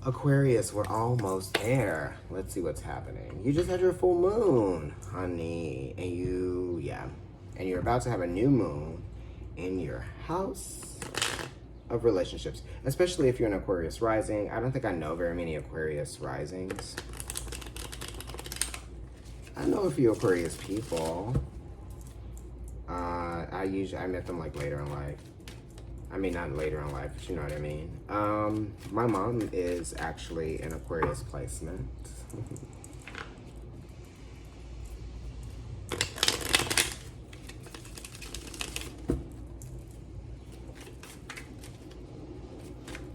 Aquarius, we're almost there. Let's see what's happening. You just had your full moon, honey. And you're about to have a new moon in your house of relationships, especially if you're an Aquarius rising. I don't think I know very many Aquarius risings. I know a few Aquarius people. I met them like later in life. I mean, not later in life, but you know what I mean. My mom is actually an Aquarius placement.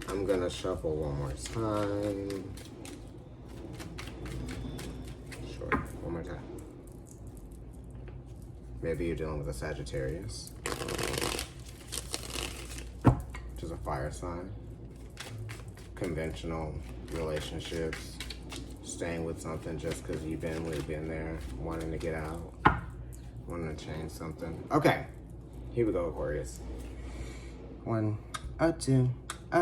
I'm gonna shuffle one more time. Sure, one more time. Maybe you're dealing with a Sagittarius, which is a fire sign. Conventional relationships, staying with something just because you've been there, wanting to get out, wanting to change something. Okay, here we go, Aquarius. 1, 2,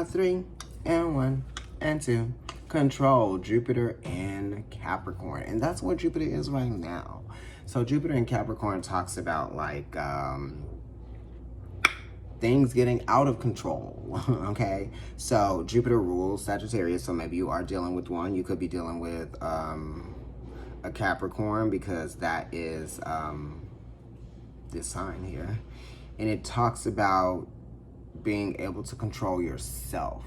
3, and 1, and 2. Control, Jupiter in Capricorn. And that's what Jupiter is right now. So Jupiter in Capricorn talks about like things getting out of control, okay? So Jupiter rules Sagittarius, so maybe you are dealing with one. You could be dealing with a Capricorn because that is this sign here. And it talks about being able to control yourself,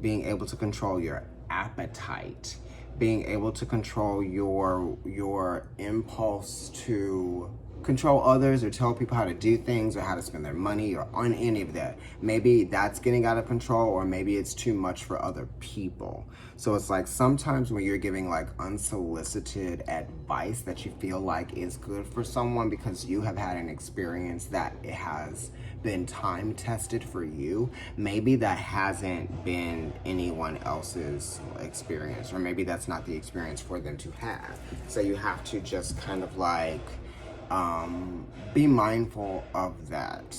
being able to control your appetite, being able to control your impulse to control others or tell people how to do things or how to spend their money or on any of that. Maybe that's getting out of control, or maybe it's too much for other people. So it's like sometimes when you're giving like unsolicited advice that you feel like is good for someone because you have had an experience that it has been time tested for you, maybe that hasn't been anyone else's experience, or maybe that's not the experience for them to have. So you have to just kind of like be mindful of that,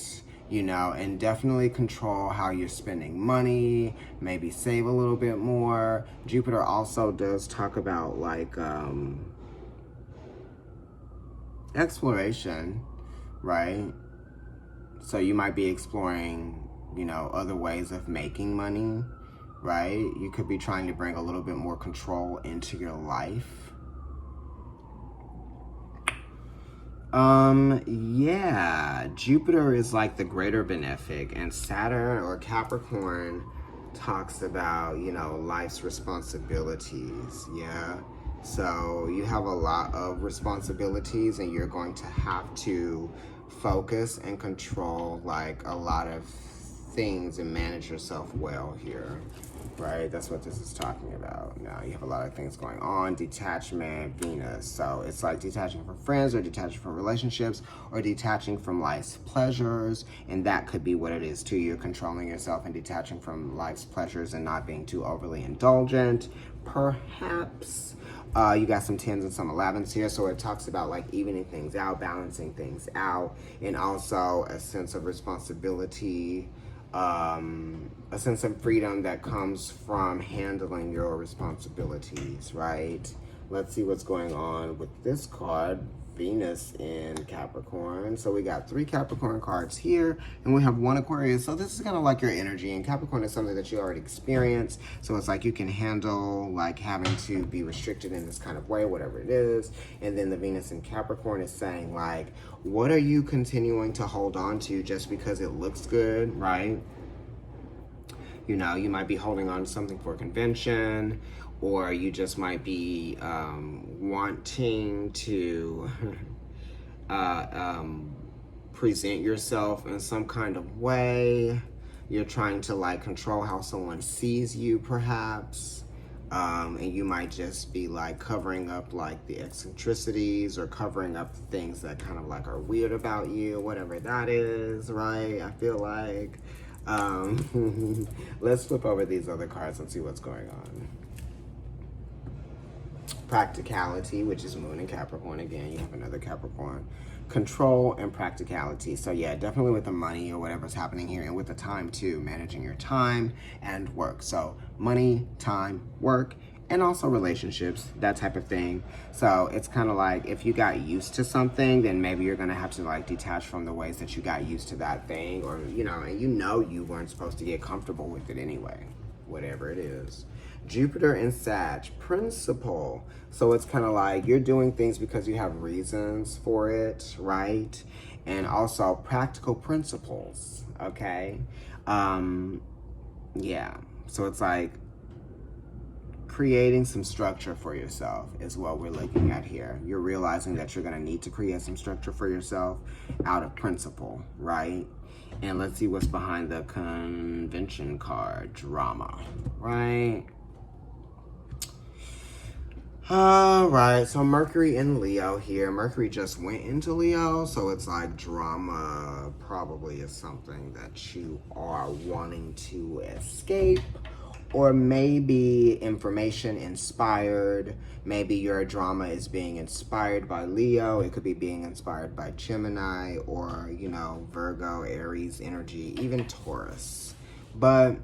you know, and definitely control how you're spending money, maybe save a little bit more. Jupiter also does talk about like exploration, right? So you might be exploring, you know, other ways of making money, right? You could be trying to bring a little bit more control into your life. Yeah, Jupiter is like the greater benefic, and Saturn or Capricorn talks about, you know, life's responsibilities, yeah? So you have a lot of responsibilities and you're going to have to focus and control like a lot of things and manage yourself well here, right? That's what this is talking about. Now you have a lot of things going on. Detachment, Venus. So it's like detaching from friends or detaching from relationships or detaching from life's pleasures. And that could be what it is too. You're controlling yourself and detaching from life's pleasures and not being too overly indulgent. Perhaps you got some 10s and some 11s here. So it talks about like evening things out, balancing things out, and also a sense of responsibility, a sense of freedom that comes from handling your responsibilities, right? Let's see what's going on with this card, Venus in Capricorn. So we got 3 Capricorn cards here, and we have 1 Aquarius. So this is kind of like your energy, and Capricorn is something that you already experienced. So it's like you can handle like having to be restricted in this kind of way, whatever it is. And then the Venus in Capricorn is saying like, what are you continuing to hold on to just because it looks good, right? You know, you might be holding on to something for a convention, or you just might be wanting to present yourself in some kind of way. You're trying to like control how someone sees you, perhaps. And you might just be like covering up like the eccentricities or covering up the things that kind of like are weird about you, whatever that is, right? I feel like. Let's flip over these other cards and see what's going on. Practicality, which is Moon in Capricorn. Again, you have another Capricorn. control and practicality. So yeah, definitely with the money or whatever's happening here, and with the time too, managing your time and work. So money, time, work, and also relationships, that type of thing. So it's kind of like if you got used to something, then maybe you're gonna have to like detach from the ways that you got used to that thing, or and you weren't supposed to get comfortable with it anyway, whatever it is. Jupiter in Sag, principle. So it's kind of like you're doing things because you have reasons for it, right? And also practical principles, okay? Yeah, so it's like creating some structure for yourself is what we're looking at here. You're realizing that you're going to need to create some structure for yourself out of principle, right? And let's see what's behind the convention card, drama, right? All right, so Mercury in Leo here. Mercury just went into Leo, so it's like drama probably is something that you are wanting to escape, or maybe information inspired. Maybe your drama is being inspired by Leo. It could be being inspired by Gemini, or, Virgo, Aries energy, even Taurus. But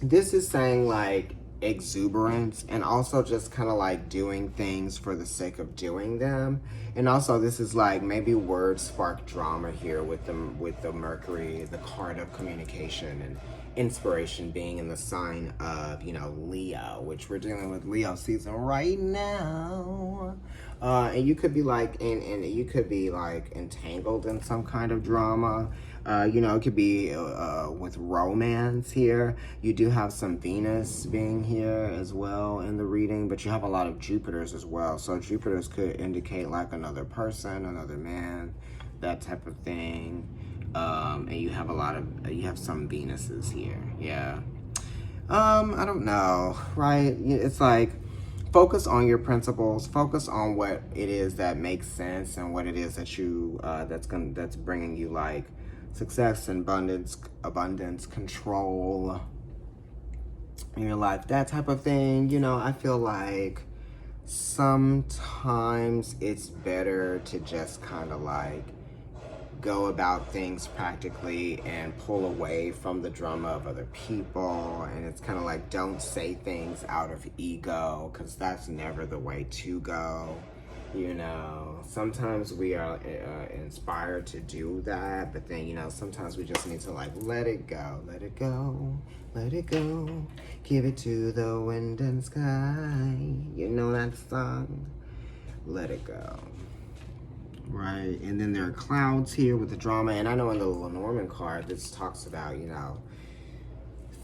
this is saying like exuberance, and also just kind of like doing things for the sake of doing them. And also this is like maybe words spark drama here with the Mercury, the card of communication and inspiration, being in the sign of Leo, which we're dealing with Leo season right now. And you could be like you could be like entangled in some kind of drama. It could be with romance here. You do have some Venus being here as well in the reading, but you have a lot of Jupiters as well. So Jupiters could indicate like another person, another man, that type of thing. And you have some Venuses here. Yeah. I don't know, right? It's like, focus on your principles, focus on what it is that makes sense, and what it is that you that's bringing you like success and abundance, control in your life, that type of thing. I feel like sometimes it's better to just kind of like go about things practically and pull away from the drama of other people. And it's kind of like, don't say things out of ego, because that's never the way to go. Sometimes we are inspired to do that, but then sometimes we just need to like let it go, let it go, let it go, give it to the wind and sky. That song, let it go. Right, and then there are clouds here with the drama. And I know in the Lenormand card, this talks about,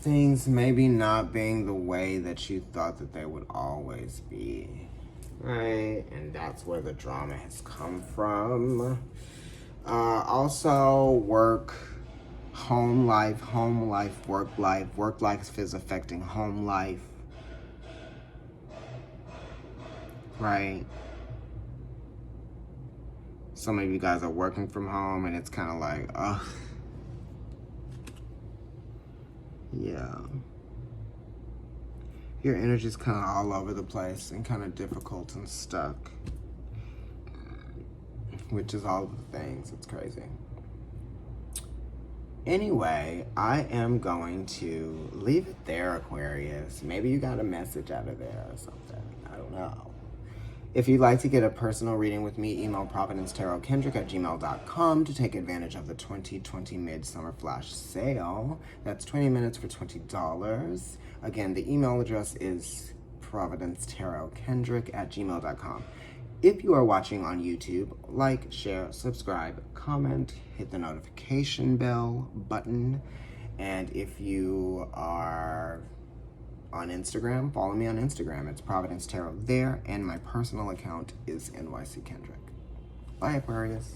things maybe not being the way that you thought that they would always be. Right, and that's where the drama has come from. Also, work, home life, work life. Work life is affecting home life. Right. Some of you guys are working from home, and it's kind of like, yeah. Your energy's kind of all over the place and kind of difficult and stuck, which is all the things. It's crazy. Anyway, I am going to leave it there, Aquarius. Maybe you got a message out of there or something. I don't know. If you'd like to get a personal reading with me, email providencetarotkendrick@gmail.com to take advantage of the 2020 Midsummer Flash Sale. That's 20 minutes for $20. Again, the email address is providencetarotkendrick@gmail.com. If you are watching on YouTube, like, share, subscribe, comment, hit the notification bell button. And if you are on Instagram, follow me on Instagram. It's Providence Tarot there, and my personal account is NYC Kendrick. Bye, Aquarius.